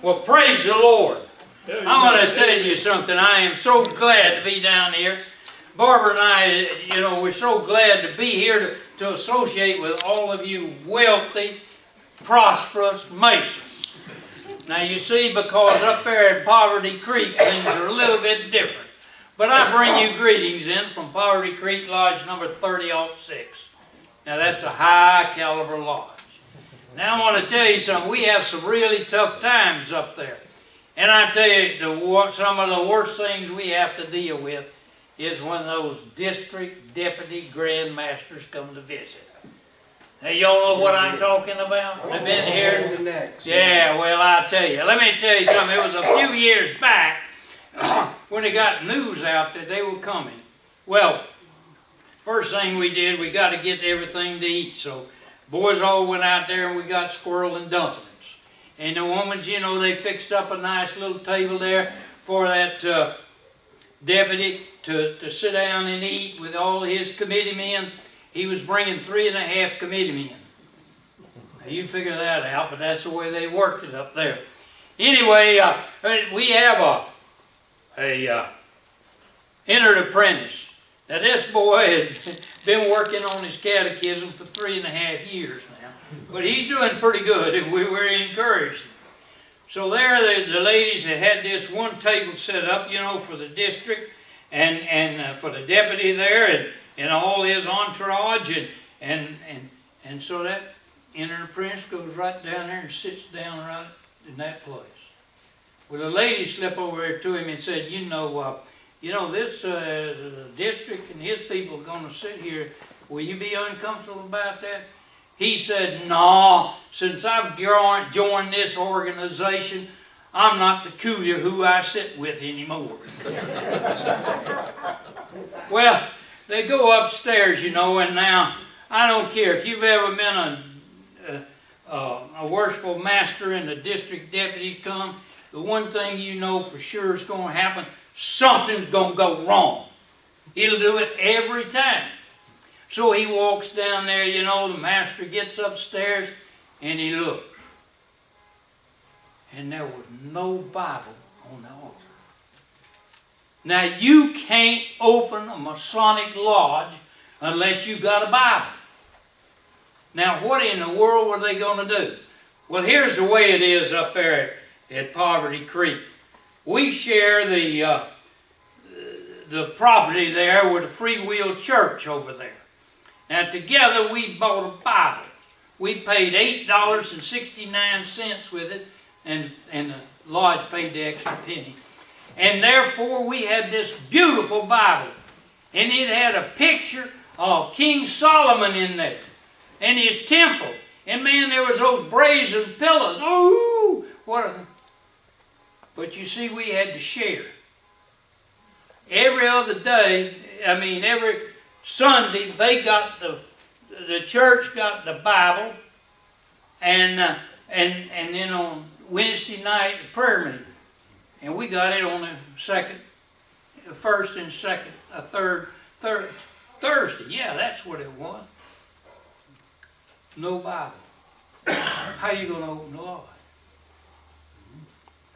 Well, praise the Lord. I'm going to tell you something. I am so glad to be down here. Barbara and I, we're so glad to be here to associate with all of you wealthy, prosperous Masons. Now you see, because up there at Povery Creek, things are a little bit different. But I bring you greetings in from Povery Creek Lodge number 3006. Now that's a high caliber lodge. Now I want to tell you something. We have some really tough times up there. And I tell you, some of the worst things we have to deal with is when those district deputy grandmasters come to visit. Now y'all know what I'm talking about? They've been here. Yeah, well I tell you. Let me tell you something. It was a few years back when they got news out that they were coming. Well, first thing we did, we got to get everything to eat. So boys all went out there and we got squirrel and dumplings. And the women, they fixed up a nice little table there for that deputy to sit down and eat with all his committee men. He was bringing 3.5 committee men. Now you figure that out, but that's the way they worked it up there. Anyway, we have a entered apprentice. Now this boy has been working on his catechism for 3.5 years now, but he's doing pretty good, and we were encouraged. So there, the ladies had this one table set up, for the district and for the deputy there and all his entourage, and so that entered apprentice goes right down there and sits down right in that place. Well, the lady slipped over there to him and said, this district and his people are going to sit here. Will you be uncomfortable about that? He said, no, since I've joined this organization, I'm not peculiar who I sit with anymore. Well, they go upstairs, and now, I don't care. If you've ever been a worshipful master and the district deputies come, the one thing you know for sure is going to happen, something's going to go wrong. He'll do it every time. So he walks down there, the master gets upstairs and he looks. And there was no Bible on the altar. Now you can't open a Masonic lodge unless you got a Bible. Now what in the world were they going to do? Well, here's the way it is up there at Povery Creek. We share the property there with the Free Will Church over there. Now together we bought a Bible. We paid $8.69 with it, and the lodge paid the extra penny. And therefore we had this beautiful Bible. And it had a picture of King Solomon in there, and his temple. And man, there was those brazen pillars. Ooh, but you see, we had to share. Every other day, every Sunday, the church got the Bible, and then on Wednesday night, the prayer meeting. And we got it on the first and second, third Thursday. Yeah, that's what it was. No Bible. How you going to open the lodge?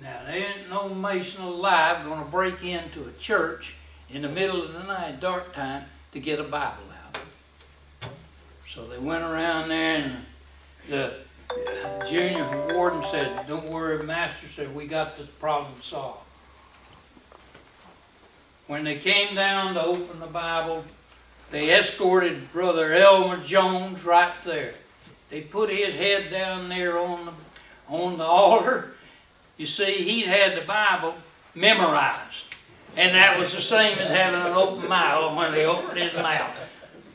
Now, there ain't no Mason alive going to break into a church in the middle of the night, dark time, to get a Bible out. So they went around there, and the junior warden said, don't worry, Master said, we got this problem solved. When they came down to open the Bible, they escorted Brother Elmer Jones right there. They put his head down there on the altar. You see, he had the Bible memorized. And that was the same as having an open mouth when they opened his mouth.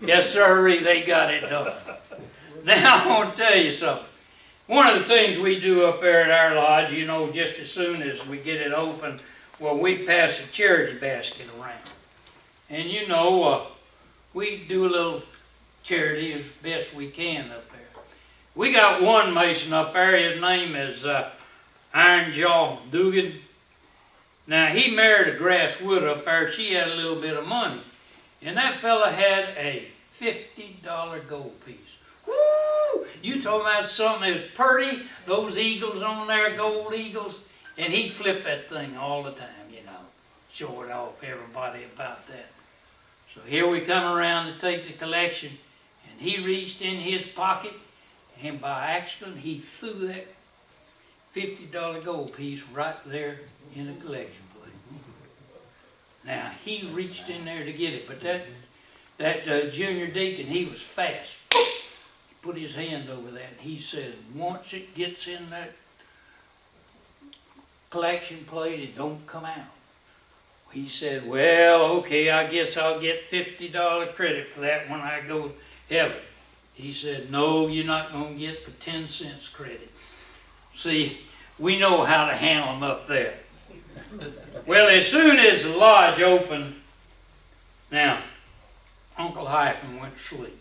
Yes, sir, they got it done. Now, I want to tell you something. One of the things we do up there at our lodge, just as soon as we get it open, we pass a charity basket around. And we do a little charity as best we can up there. We got one Mason up there, his name is Iron Jaw Dugan. Now, he married a grasswood up there. She had a little bit of money. And that fella had a $50 gold piece. Woo! woo! You talking about something that's pretty, those eagles on there, gold eagles, and he'd flip that thing all the time, you know, showing off everybody about that. So here we come around to take the collection, and he reached in his pocket, and by accident he threw that $50 gold piece right there in the collection plate. Now he reached in there to get it, but that junior deacon, he was fast. He put his hand over that, and he said, once it gets in that collection plate, it don't come out. He said, well, okay, I guess I'll get $50 credit for that when I go to heaven. He said, no, you're not going to get but 10 cents credit. See, we know how to handle them up there. Well, as soon as the lodge opened, now, Uncle Hyphen went to sleep.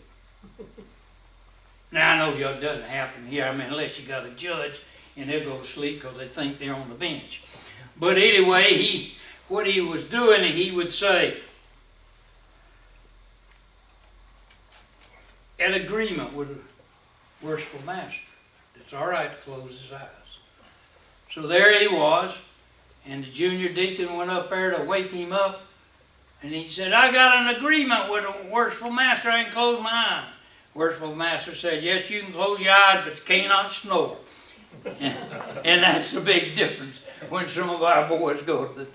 Now, I know it doesn't happen here, I mean, unless you got a judge, and they'll go to sleep because they think they're on the bench. But anyway, what he was doing, he would say, an agreement with a worshipful master. It's all right to close his eyes. So there he was, and the junior deacon went up there to wake him up, and he said, I got an agreement with a worshipful master, I can close my eyes. Worshipful master said, yes, you can close your eyes, but you cannot snore. And that's the big difference when some of our boys go to the...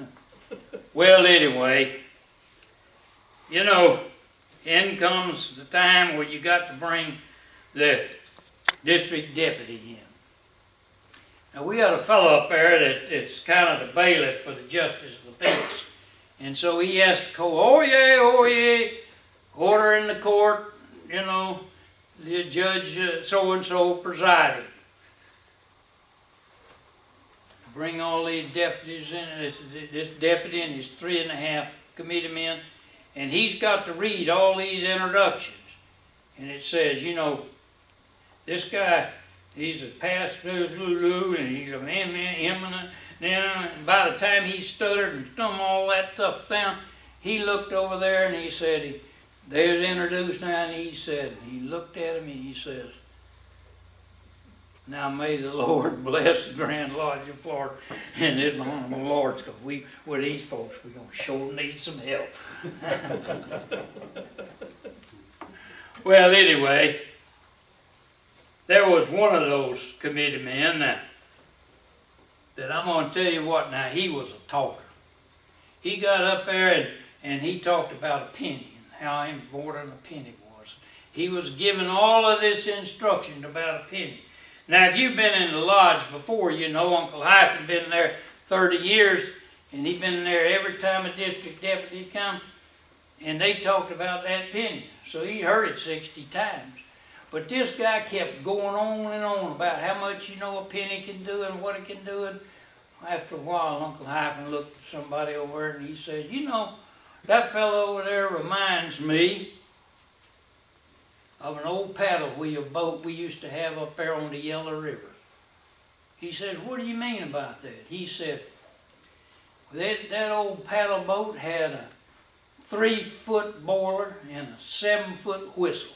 Well, anyway, you know, in comes the time where you got to bring the district deputy in. Now, we got a fellow up there that's kind of the bailiff for the justice of the peace. And so he has to call, oh yeah, order in the court, you know, the judge so-and-so presiding. Bring all these deputies in, this deputy and his 3.5 committee men, and he's got to read all these introductions. And it says, you know, this guy, he's a pastor, and he's a eminent. Then by the time he stuttered and stumbled all that stuff down, he looked over there and he said, they was introduced now, and he said, he looked at him and he says, now may the Lord bless the Grand Lodge of Florida and this honorable lords, because with these folks, we're going to sure need some help. Well, anyway, there was one of those committee men that I'm going to tell you what, now he was a talker. He got up there and he talked about a penny and how important a penny was. He was giving all of this instruction about a penny. Now, if you've been in the lodge before, you know Uncle Hyphen been there 30 years, and he'd been there every time a district deputy come, and they talked about that penny. So he heard it 60 times. But this guy kept going on and on about how much, you know, a penny can do and what it can do. And after a while, Uncle Hyphen looked at somebody over there and he said, you know, that fellow over there reminds me of an old paddle wheel boat we used to have up there on the Yellow River. He says, what do you mean about that? He said, that old paddle boat had a 3-foot boiler and a 7-foot whistle.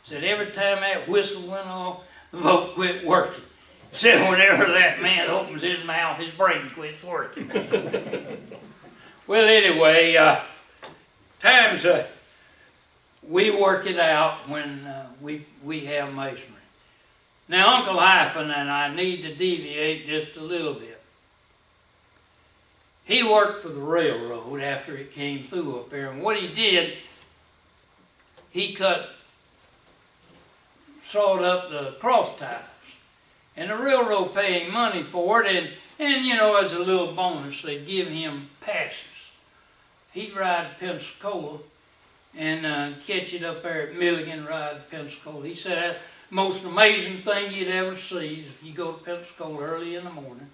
Said every time that whistle went off, the boat quit working. Said whenever that man opens his mouth, his brain quits working. Well, anyway, times we work it out when we have masonry. Now, Uncle Hyphen and I need to deviate just a little bit. He worked for the railroad after it came through up there, and what he did, he sawed up the cross ties. And the railroad paid him money for it, and you know, as a little bonus, they'd give him passes. He'd ride to Pensacola and catch it up there at Milligan, ride to Pensacola. He said that most amazing thing you'd ever see is if you go to Pensacola early in the morning,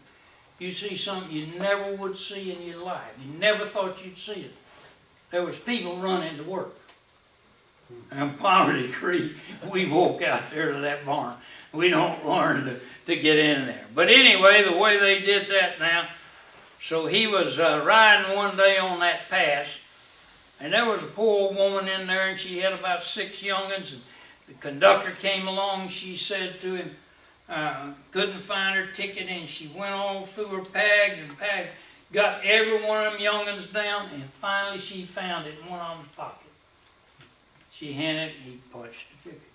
you see something you never would see in your life. You never thought you'd see it. There was people running to work. And Povery Creek, we walk out there to that barn. We don't learn to get in there. But anyway, the way they did that now, so he was riding one day on that pass, and there was a poor old woman in there, and she had about 6 young'uns, and The conductor came along, she said to him, couldn't find her ticket, and she went all through her pags and pags, got every one of them young'uns down, and finally she found it in one of them pockets. She handed it, and he punched the ticket.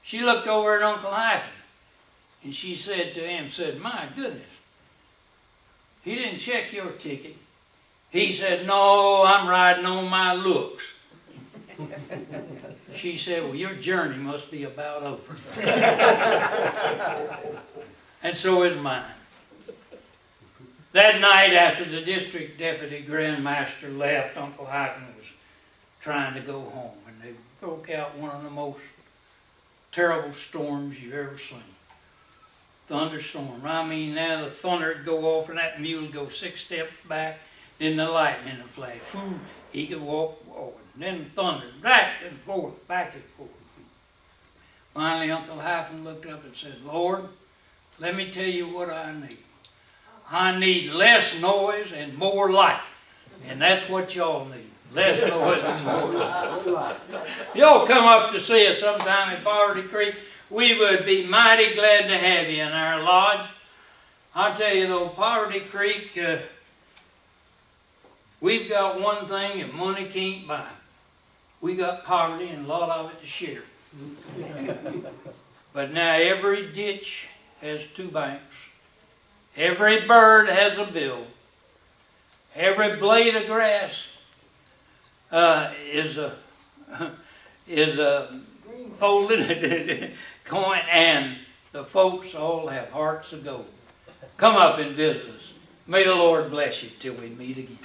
She looked over at Uncle Hyphen, and she said to him, my goodness, he didn't check your ticket. He said, no, I'm riding on my looks. She said, well, your journey must be about over. And so is mine. That night after the district deputy grand master left, Uncle Hyphen was trying to go home, and they broke out one of the most terrible storms you've ever seen. Thunderstorm. I mean, now the thunder would go off and that mule would go 6 steps back, then the lightning would flash. Whew, he could walk forward. Then thunder, back and forth, back and forth. Finally, Uncle Hyphen looked up and said, Lord, let me tell you what I need. I need less noise and more light. And that's what y'all need. Less noise and more light. Y'all come up to see us sometime in Povery Creek. We would be mighty glad to have you in our lodge. I'll tell you though, Povery Creek, we've got one thing that money can't buy. We got poverty and a lot of it to share. But now every ditch has 2 banks. Every bird has a bill. Every blade of grass is a folded coin, and the folks all have hearts of gold. Come up and visit us. May the Lord bless you till we meet again.